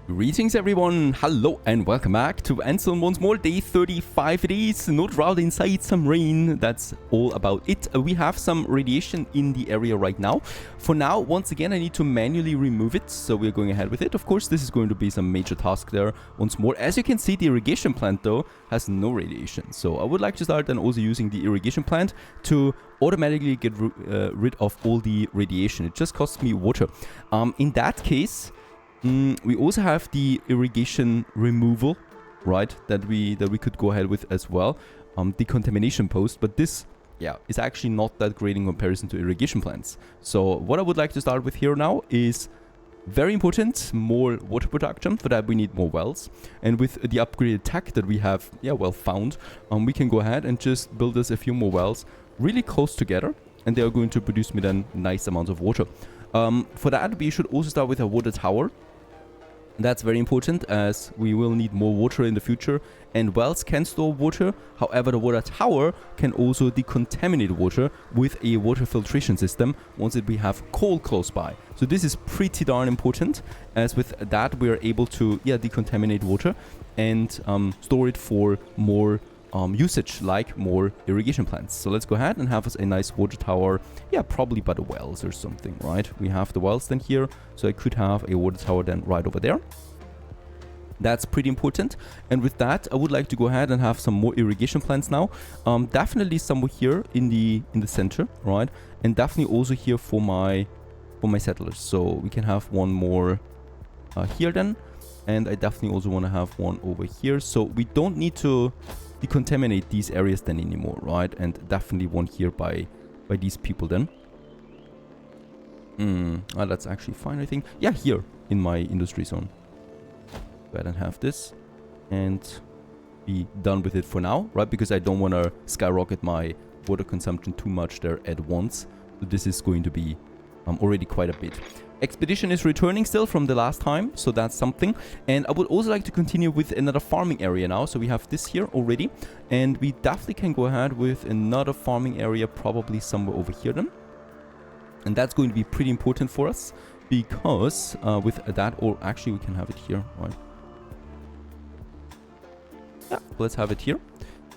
Greetings everyone, hello and welcome back to Endzone once more. Day 35 it is, no drought inside, some rain, that's all about it. We have some radiation in the area right now. For now, once again, I need to manually remove it, so we're going ahead with it. Of course, this is going to be some major task there once more. As you can see, the irrigation plant though has no radiation, so I would like to start then also using the irrigation plant to automatically get rid of all the radiation. It just costs me water. In that case, we also have the irrigation removal, right, that we could go ahead with as well, decontamination post, but this is actually not that great in comparison to irrigation plants. So what I would like to start with here now is very important, more water production. For that we need more wells, and with the upgraded tech that we have found, we can go ahead and just build us a few more wells really close together, and they are going to produce me then nice amounts of water. For that we should also start with a water tower. That's very important, as we will need more water in the future, and wells can store water. However, the water tower can also decontaminate water with a water filtration system once we have coal close by. So this is pretty darn important, as with that we are able to decontaminate water and store it for more usage, like more irrigation plants. So let's go ahead and have us a nice water tower, probably by the wells or something, right? We have the wells then here, so I could have a water tower then right over there. That's pretty important. And with that, I would like to go ahead and have some more irrigation plants now. Definitely somewhere here in the center, right? And definitely also here for my settlers. So we can have one more here then, and I definitely also want to have one over here. So we don't need to decontaminate these areas then anymore, right? And definitely one here by these people then. That's actually fine, I think. Yeah, here in my industry zone. Go ahead and have this and be done with it for now, right? Because I don't want to skyrocket my water consumption too much there at once. So this is going to be already quite a bit. Expedition is returning still from the last time, so that's something. And I would also like to continue with another farming area now. So we have this here already, and we definitely can go ahead with another farming area, probably somewhere over here then. And that's going to be pretty important for us, because with that, or actually we can have it here, right? Yeah, let's have it here.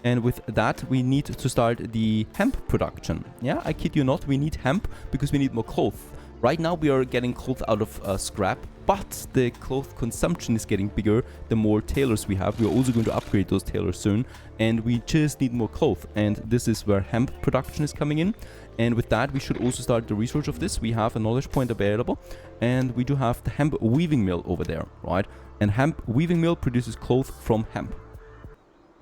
And with that, we need to start the hemp production. Yeah, I kid you not, we need hemp because we need more cloth. Right now we are getting cloth out of scrap, but the cloth consumption is getting bigger the more tailors we have. We are also going to upgrade those tailors soon, and we just need more cloth. And this is where hemp production is coming in. And with that, we should also start the research of this. We have a knowledge point available, and we do have the hemp weaving mill over there, right? And hemp weaving mill produces cloth from hemp.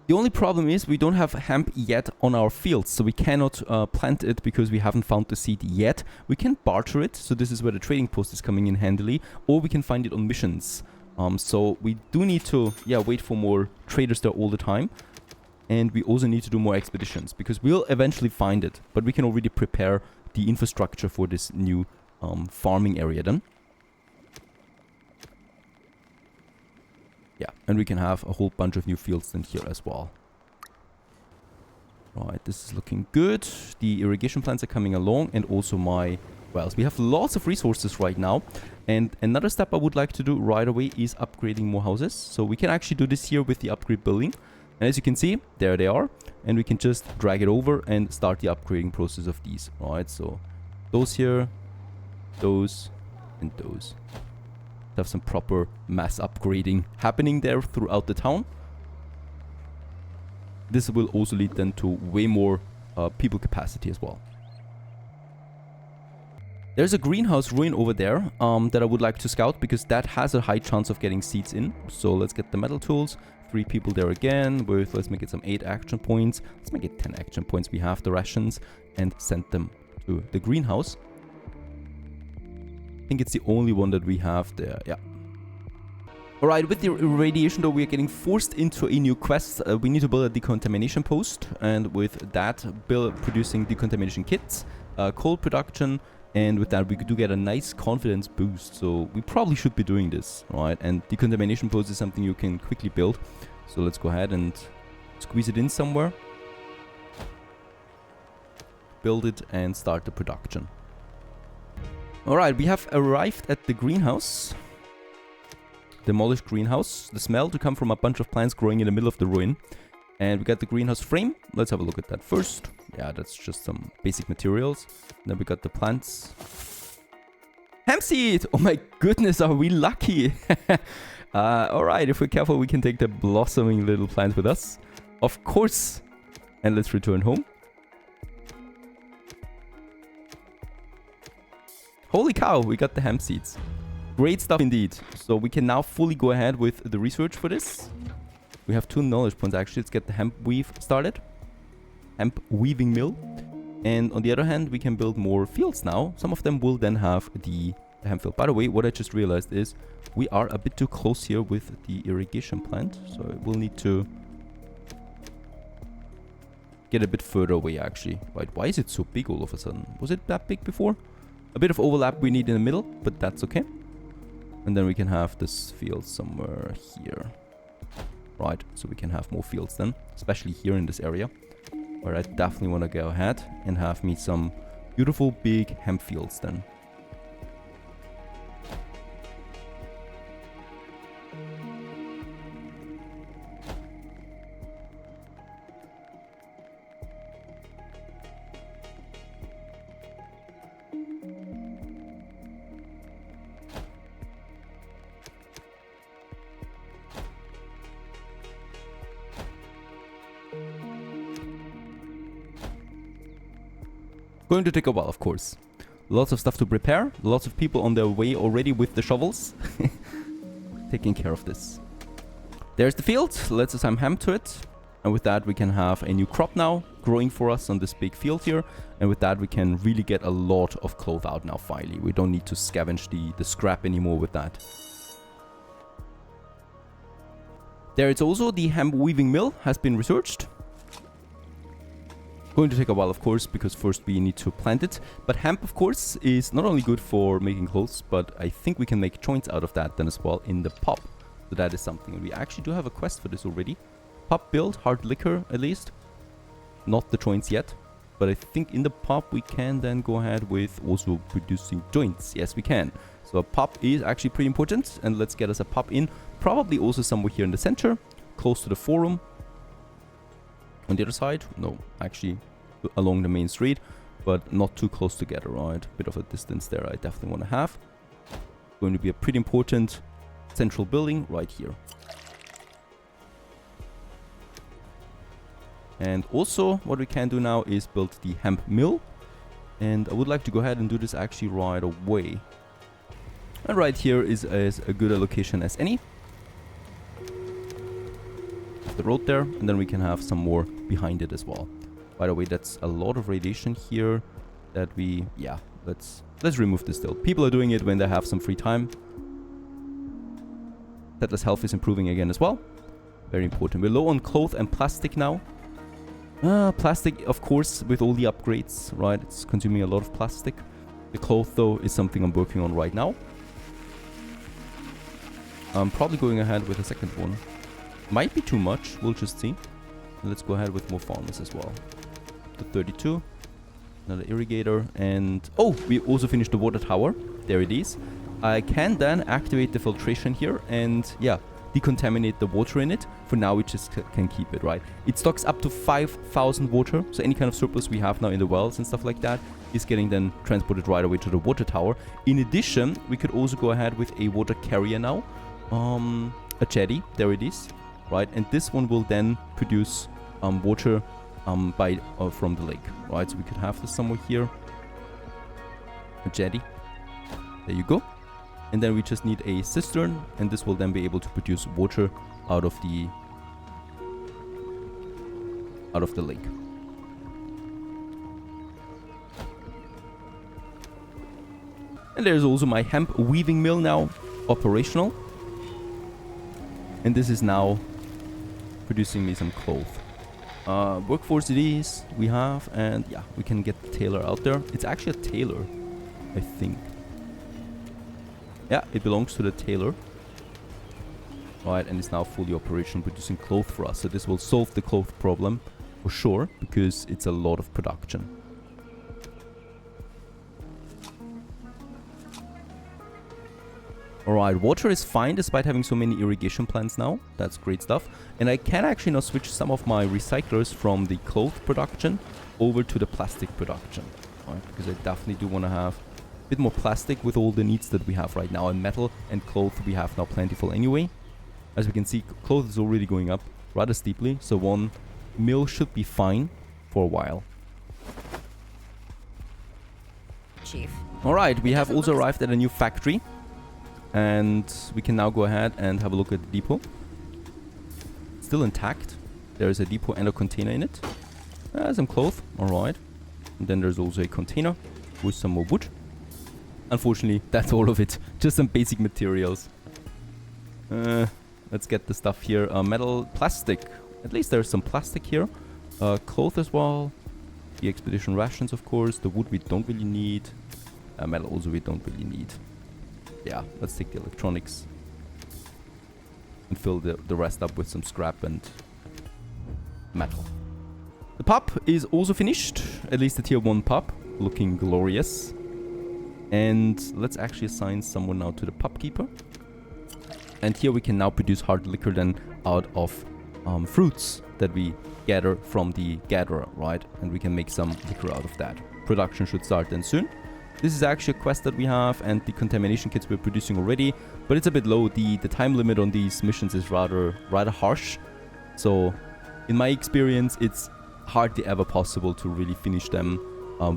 The only problem is we don't have hemp yet on our fields, so we cannot plant it because we haven't found the seed yet. We can barter it, so this is where the trading post is coming in handily, or we can find it on missions. So we do need to wait for more traders there all the time, and we also need to do more expeditions because we'll eventually find it, but we can already prepare the infrastructure for this new farming area then. Yeah, and we can have a whole bunch of new fields in here as well. Right, this is looking good. The irrigation plants are coming along, and also my wells. We have lots of resources right now. And another step I would like to do right away is upgrading more houses. So we can actually do this here with the upgrade building. And as you can see, there they are. And we can just drag it over and start the upgrading process of these. Right, so those here, those, and those. Have some proper mass upgrading happening there throughout the town. This will also lead then to way more people capacity as well. There's a greenhouse ruin over there that I would like to scout, because that has a high chance of getting seeds in. So let's get the metal tools. 3 people there again with, let's make it some 8 action points. Let's make it 10 action points. We have the rations, and send them to the greenhouse. I think it's the only one that we have there, yeah. Alright, with the irradiation though, we are getting forced into a new quest. We need to build a decontamination post, and with that, producing decontamination kits, coal production, and with that we do get a nice confidence boost. So we probably should be doing this, right? And decontamination post is something you can quickly build. So let's go ahead and squeeze it in somewhere. Build it and start the production. Alright, we have arrived at the greenhouse. demolished greenhouse. The smell to come from a bunch of plants growing in the middle of the ruin. And we got the greenhouse frame. Let's have a look at that first. Yeah, that's just some basic materials. Then we got the plants. Hemp seed! Oh my goodness, are we lucky? Alright, if we're careful, we can take the blossoming little plant with us. Of course. And let's return home. Holy cow, we got the hemp seeds. Great stuff indeed. So we can now fully go ahead with the research for this. We have 2 knowledge points actually. Let's get the hemp weave started. Hemp weaving mill. And on the other hand, we can build more fields now. Some of them will then have the hemp field. By the way, what I just realized is we are a bit too close here with the irrigation plant. So we'll need to get a bit further away actually. Right, why is it so big all of a sudden? Was it that big before? A bit of overlap we need in the middle, but that's okay. And then we can have this field somewhere here. Right, so we can have more fields then, especially here in this area, where I definitely want to go ahead and have me some beautiful big hemp fields then. Going to take a while, of course. Lots of stuff to prepare. Lots of people on their way already with the shovels. Taking care of this. There's the field. Let's assign hemp to it. And with that, we can have a new crop now growing for us on this big field here. And with that, we can really get a lot of cloth out now, finally. We don't need to scavenge the scrap anymore with that. There it's also the hemp weaving mill has been researched. Going to take a while, of course, because first we need to plant it. But hemp, of course, is not only good for making clothes, but I think we can make joints out of that then as well in the pub. So that is something. We actually do have a quest for this already. Pub build, hard liquor at least. Not the joints yet. But I think in the pub we can then go ahead with also producing joints. Yes, we can. So a pub is actually pretty important. And let's get us a pub in. Probably also somewhere here in the center, close to the forum. On the other side? No, actually along the main street, but not too close together, right? Bit of a distance there I definitely want to have. Going to be a pretty important central building right here. And also what we can do now is build the hemp mill. And I would like to go ahead and do this actually right away. And right here is as a good a location as any. The road there, and then we can have some more behind it as well. By the way, that's a lot of radiation here that we, yeah, let's remove this still. People are doing it when they have some free time. Settler's health is improving again as well. Very important. We're low on cloth and plastic now. Plastic, of course, with all the upgrades, right? It's consuming a lot of plastic. The cloth, though, is something I'm working on right now. I'm probably going ahead with a second one. Might be too much, we'll just see. Let's go ahead with more farmers as well. The 32. Another irrigator. And oh, we also finished the water tower. There it is. I can then activate the filtration here and yeah, decontaminate the water in it. For now, we just can keep it, right? It stocks up to 5,000 water. So any kind of surplus we have now in the wells and stuff like that is getting then transported right away to the water tower. In addition, we could also go ahead with a water carrier now. A jetty. There it is. Right, and this one will then produce water from the lake, right? So we could have this somewhere here, a jetty. There you go. And then we just need a cistern, and this will then be able to produce water out of the lake. And there's also my hemp weaving mill now operational, and this is now producing me some cloth. Workforce it is we have, and yeah, we can get the tailor out there. It's actually a tailor, I think. Yeah, it belongs to the tailor. Right, and it's now fully operational, producing cloth for us. So this will solve the cloth problem for sure, because it's a lot of production. Alright, water is fine despite having so many irrigation plants now. That's great stuff. And I can actually now switch some of my recyclers from the cloth production over to the plastic production. Right, because I definitely do want to have a bit more plastic with all the needs that we have right now. And metal and cloth we have now plentiful anyway. As we can see, cloth is already going up rather steeply. So 1 mil should be fine for a while. Chief. Alright, we have also arrived at a new factory. And we can now go ahead and have a look at the depot. Still intact. There is a depot and a container in it. Some cloth. Alright. And then there's also a container with some more wood. Unfortunately, that's all of it. Just some basic materials. Let's get the stuff here. Metal, plastic. At least there's some plastic here. Cloth as well. The expedition rations, of course. The wood we don't really need. Metal also we don't really need. Yeah, let's take the electronics and fill the rest up with some scrap and metal. The pub is also finished, at least the tier 1 pub, looking glorious. And let's actually assign someone now to the pub keeper. And here we can now produce hard liquor then out of fruits that we gather from the gatherer, right? And we can make some liquor out of that. Production should start then soon. This is actually a quest that we have, and the contamination kits we're producing already, but it's a bit low. The time limit on these missions is rather harsh. So, in my experience, it's hardly ever possible to really finish them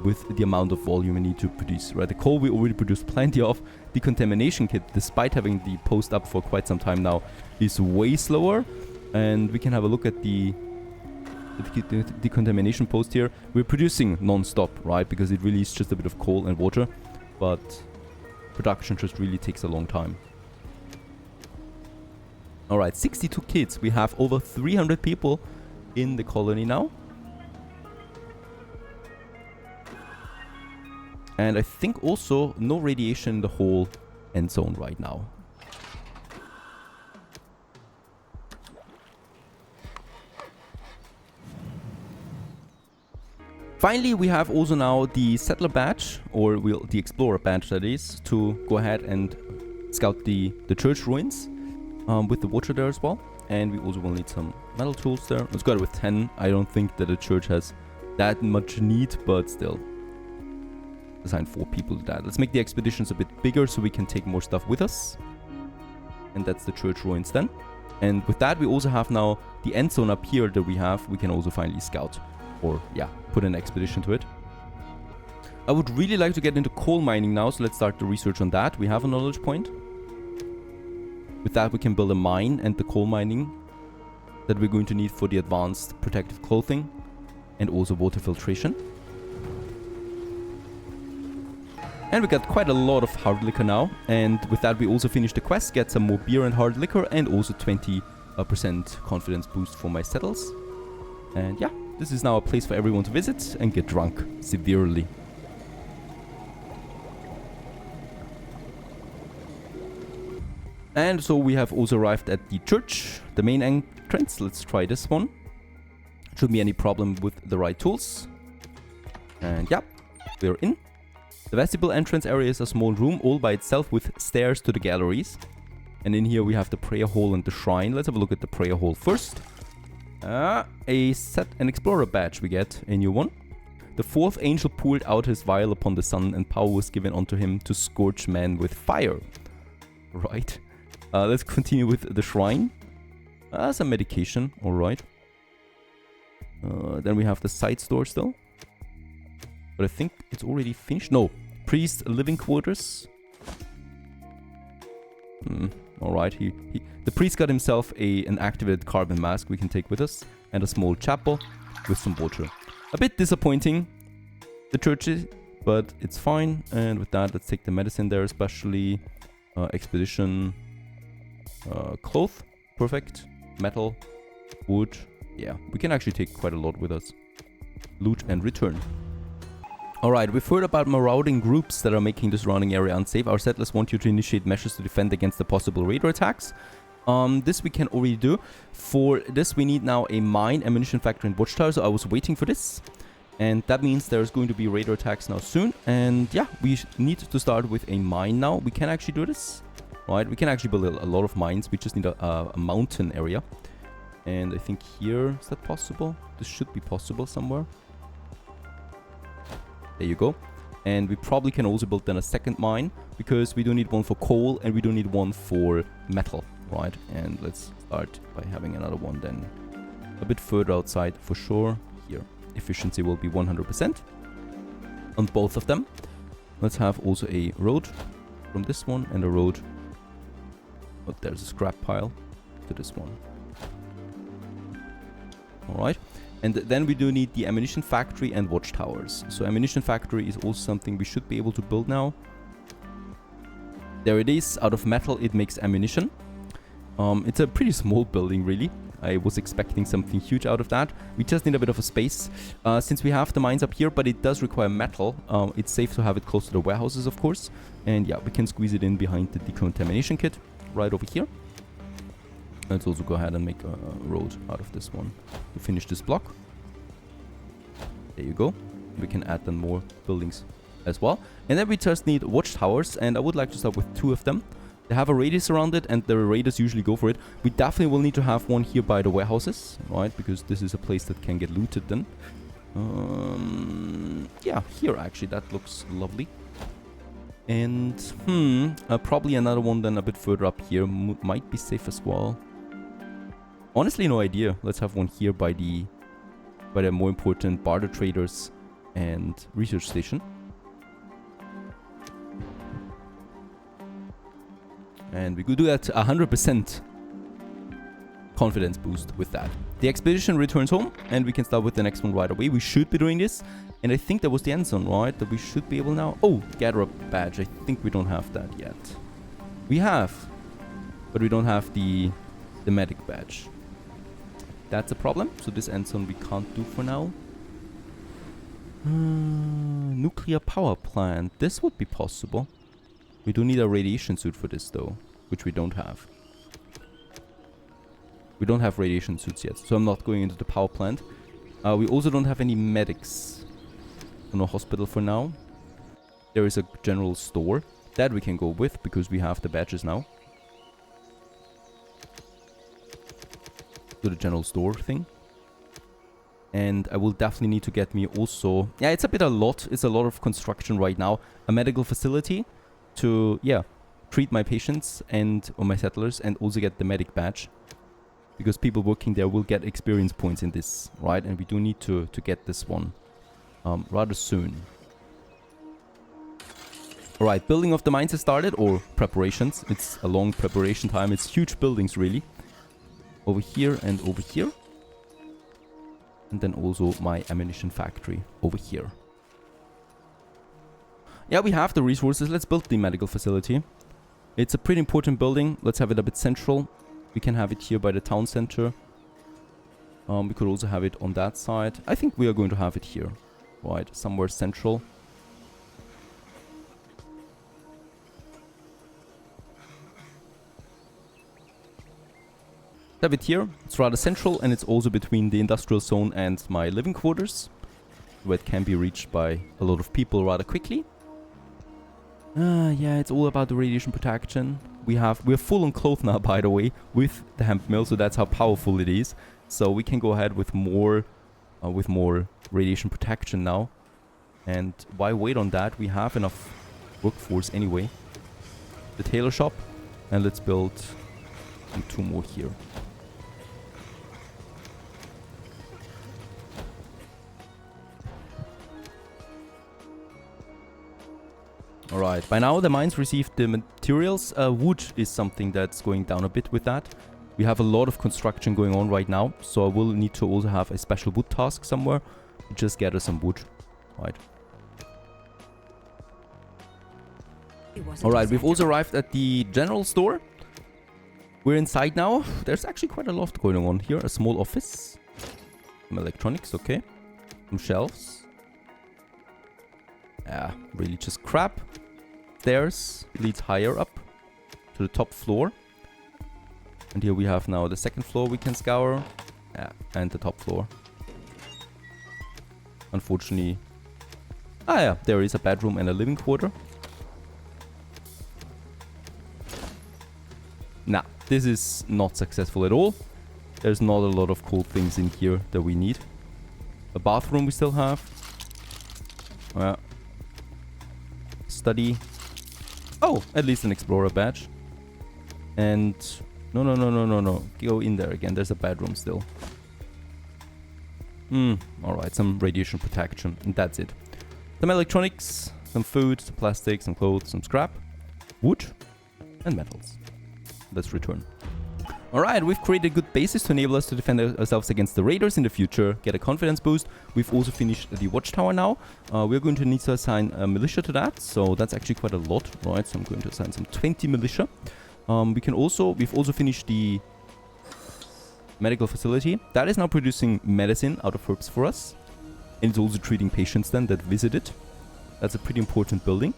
with the amount of volume we need to produce. Right, the coal we already produced plenty of. The contamination kit, despite having the post up for quite some time now, is way slower. And we can have a look at the decontamination post here. We're producing non-stop, right, because it really is just a bit of coal and water, but production just really takes a long time. Alright, 62 kids. We have over 300 people in the colony now. And I think also no radiation in the whole end zone right now. Finally, we have also now the settler badge, or the explorer badge that is, to go ahead and scout the church ruins with the water there as well. And we also will need some metal tools there. Let's go with 10. I don't think that the church has that much need, but still. Assign 4 people to that. Let's make the expeditions a bit bigger so we can take more stuff with us. And that's the church ruins then. And with that, we also have now the end zone up here that we have. We can also finally scout. Or, yeah, put an expedition to it. I would really like to get into coal mining now, so let's start the research on that. We have a knowledge point. With that, we can build a mine and the coal mining that we're going to need for the advanced protective clothing and also water filtration. And we got quite a lot of hard liquor now. And with that, we also finished the quest, get some more beer and hard liquor, and also 20% confidence boost for my settles. And yeah. This is now a place for everyone to visit and get drunk severely. And so we have also arrived at the church, the main entrance. Let's try this one. Shouldn't be any problem with the right tools. And yeah, we're in. The vestibule entrance area is a small room all by itself with stairs to the galleries. And in here we have the prayer hall and the shrine. Let's have a look at the prayer hall first. An explorer badge we get, a new one. The 4th angel poured out his vial upon the sun, and power was given unto him to scorch men with fire. Right. Let's continue with the shrine. Some medication, alright. Then we have the side store still. But I think it's already finished. No. Priest living quarters. Alright, the priest got himself an activated carbon mask we can take with us, and a small chapel with some water. A bit disappointing, the church is, but it's fine. And with that, let's take the medicine there, especially expedition, cloth, perfect, metal, wood. Yeah, we can actually take quite a lot with us. Loot and return. Alright, we've heard about marauding groups that are making the surrounding area unsafe. Our settlers want you to initiate measures to defend against the possible raider attacks. This we can already do. For this we need now a mine, ammunition factory and watchtower, so I was waiting for this. And that means there's going to be raider attacks now soon. And yeah, we need to start with a mine now. We can actually do this. right? We can actually build a lot of mines. We just need a mountain area. And I think here, is that possible? This should be possible somewhere. There you go. And we probably can also build then a second mine, because we do need one for coal and we do need one for metal, right? And let's start by having another one then a bit further outside for sure. Here, efficiency will be 100% on both of them. Let's have also a road from this one and a road. Oh, there's a scrap pile to this one. Alright. And then we do need the ammunition factory and watchtowers. So ammunition factory is also something we should be able to build now. There it is. Out of metal, it makes ammunition. It's a pretty small building, really. I was expecting something huge out of that. We just need a bit of a space. Since we have the mines up here, but it does require metal, it's safe to have it close to the warehouses, of course. And yeah, we can squeeze it in behind the decontamination kit right over here. Let's also go ahead and make a road out of this one to finish this block. There you go. We can add then more buildings as well. And then we just need watchtowers, and I would like to start with 2 of them. They have a radius around it, and the raiders usually go for it. We definitely will need to have one here by the warehouses, right? Because this is a place that can get looted then. Yeah, here actually, that looks lovely. And, probably another one then a bit further up here might be safe as well. Honestly, no idea. Let's have one here by the more important barter traders and research station. And we could do that 100% confidence boost with that. The expedition returns home, and we can start with the next one right away. We should be doing this. And I think that was the Endzone, right? That we should be able now. Oh, gather a badge. I think we don't have that yet. We have, but we don't have the medic badge. That's a problem. So this Endzone we can't do for now. Nuclear power plant. This would be possible. We do need a radiation suit for this though, which we don't have. We don't have radiation suits yet, so I'm not going into the power plant. We also don't have any medics. No hospital for now. There is a general store that we can go with because we have the badges now. To the general store thing. And I will definitely need to get me also... Yeah, it's a lot. It's a lot of construction right now. A medical facility to, yeah, treat my patients or my settlers, and also get the medic badge. Because people working there will get experience points in this, right? And we do need to get this one rather soon. Alright, building of the mines has started, or preparations. It's a long preparation time. It's huge buildings, really. Over here and over here. And then also my ammunition factory over here. Yeah, we have the resources. Let's build the medical facility. It's a pretty important building. Let's have it a bit central. We can have it here by the town center. We could also have it on that side. I think we are going to have it here. Right, somewhere central. Have it here. It's rather central, and it's also between the industrial zone and my living quarters, where it can be reached by a lot of people rather quickly. Yeah, it's all about the radiation protection. We're full on clothes now, by the way, with the hemp mill, so that's how powerful it is. So we can go ahead with more radiation protection now. And why wait on that? We have enough workforce anyway. The tailor shop, and let's build 2 more here. Alright, by now the mines received the materials. Wood is something that's going down a bit with that. We have a lot of construction going on right now, so I will need to also have a special wood task somewhere to just gather some wood. Right. Alright, we've also arrived at the general store. We're inside now. There's actually quite a lot going on here. A small office. Some electronics, okay. Some shelves. Yeah, really just crap. Stairs leads higher up to the top floor. And here we have now the second floor we can scour. Yeah, and the top floor. Unfortunately... Ah yeah, there is a bedroom and a living quarter. Nah, this is not successful at all. There's not a lot of cool things in here that we need. A bathroom we still have. Study. Oh, at least an explorer badge. And no. Go in there again. There's a bedroom still. Alright, some radiation protection. And that's it. Some electronics, some food, some plastic, some clothes, some scrap, wood, and metals. Let's return. Alright, we've created a good basis to enable us to defend ourselves against the raiders in the future, get a confidence boost. We've also finished the watchtower now. We're going to need to assign a militia to that, so that's actually quite a lot, right? So I'm going to assign some 20 militia. We've also finished the medical facility. That is now producing medicine out of herbs for us. And it's also treating patients then that visit it. That's a pretty important building.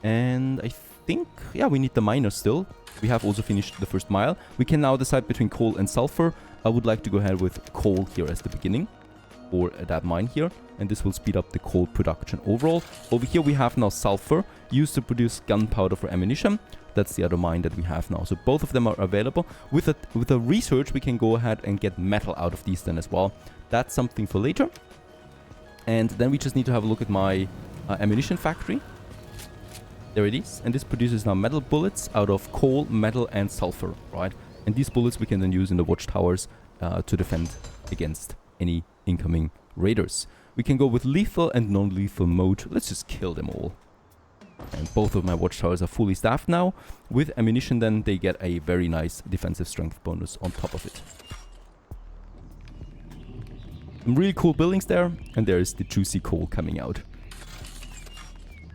And I think, yeah, we need the miner still. We have also finished the first mile. We can now decide between coal and sulfur. I would like to go ahead with coal here as the beginning. Or that mine here. And this will speed up the coal production overall. Over here we have now sulfur used to produce gunpowder for ammunition. That's the other mine that we have now. So both of them are available. With the research we can go ahead and get metal out of these then as well. That's something for later. And then we just need to have a look at my ammunition factory. There it is. And this produces now metal bullets out of coal, metal, and sulfur, right? And these bullets we can then use in the watchtowers to defend against any incoming raiders. We can go with lethal and non-lethal mode. Let's just kill them all. And both of my watchtowers are fully staffed now. With ammunition then, they get a very nice defensive strength bonus on top of it. Some really cool buildings there. And there is the juicy coal coming out.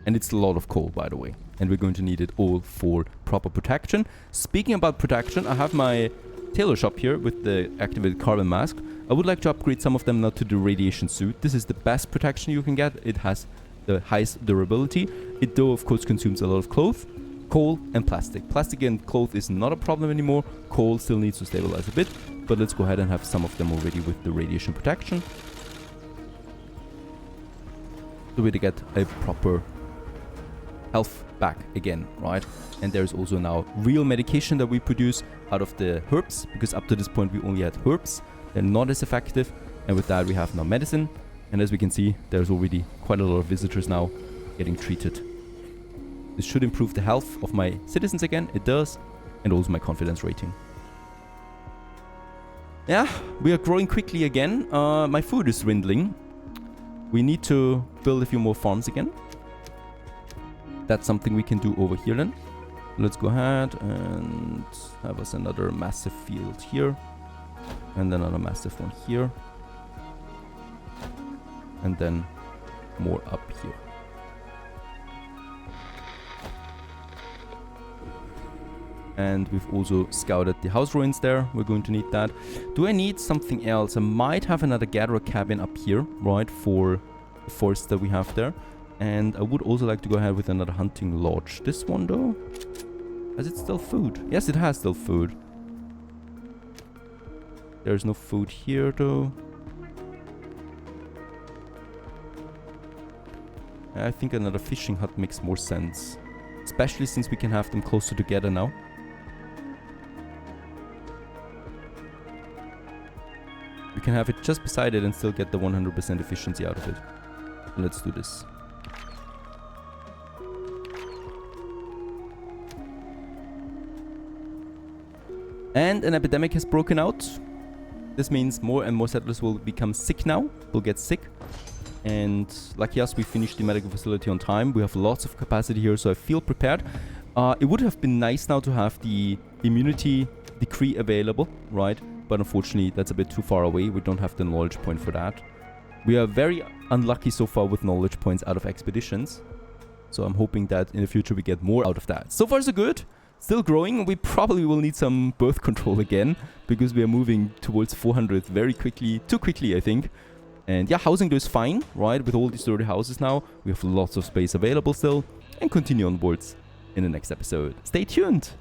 And it's a lot of coal, by the way. And we're going to need it all for proper protection. Speaking about protection, I have my tailor shop here with the activated carbon mask. I would like to upgrade some of them now to the radiation suit. This is the best protection you can get. It has the highest durability. It though, of course, consumes a lot of cloth, coal, and plastic. Plastic and cloth is not a problem anymore. Coal still needs to stabilize a bit. But let's go ahead and have some of them already with the radiation protection. So we get a proper health back again, right? And there's also now real medication that we produce out of the herbs, because up to this point we only had herbs. They're not as effective, and with that we have now medicine. And as we can see, there's already quite a lot of visitors now getting treated. This should improve the health of my citizens again. It does, and also my confidence rating. Yeah, we are growing quickly again. My food is dwindling. We need to build a few more farms again. That's something we can do over here then. Let's go ahead and have us another massive field here. And then another massive one here. And then more up here. And we've also scouted the house ruins there. We're going to need that. Do I need something else? I might have another gatherer cabin up here, right, for the forest that we have there. And I would also like to go ahead with another hunting lodge. This one though, has it still food? Yes, it has still food. There's no food here though. I think another fishing hut makes more sense. Especially since we can have them closer together now. We can have it just beside it and still get the 100% efficiency out of it. Let's do this. And an epidemic has broken out. This means more and more settlers will become sick now. Will get sick. And lucky us, we finished the medical facility on time. We have lots of capacity here, so I feel prepared. It would have been nice now to have the immunity decree available, right? But unfortunately, that's a bit too far away. We don't have the knowledge point for that. We are very unlucky so far with knowledge points out of expeditions. So I'm hoping that in the future we get more out of that. So far so good. Still growing. We probably will need some birth control again, because we are moving towards 400 very quickly. Too quickly, I think. And yeah, housing does fine, right? With all these 30 houses now, we have lots of space available still. And continue onwards in the next episode. Stay tuned!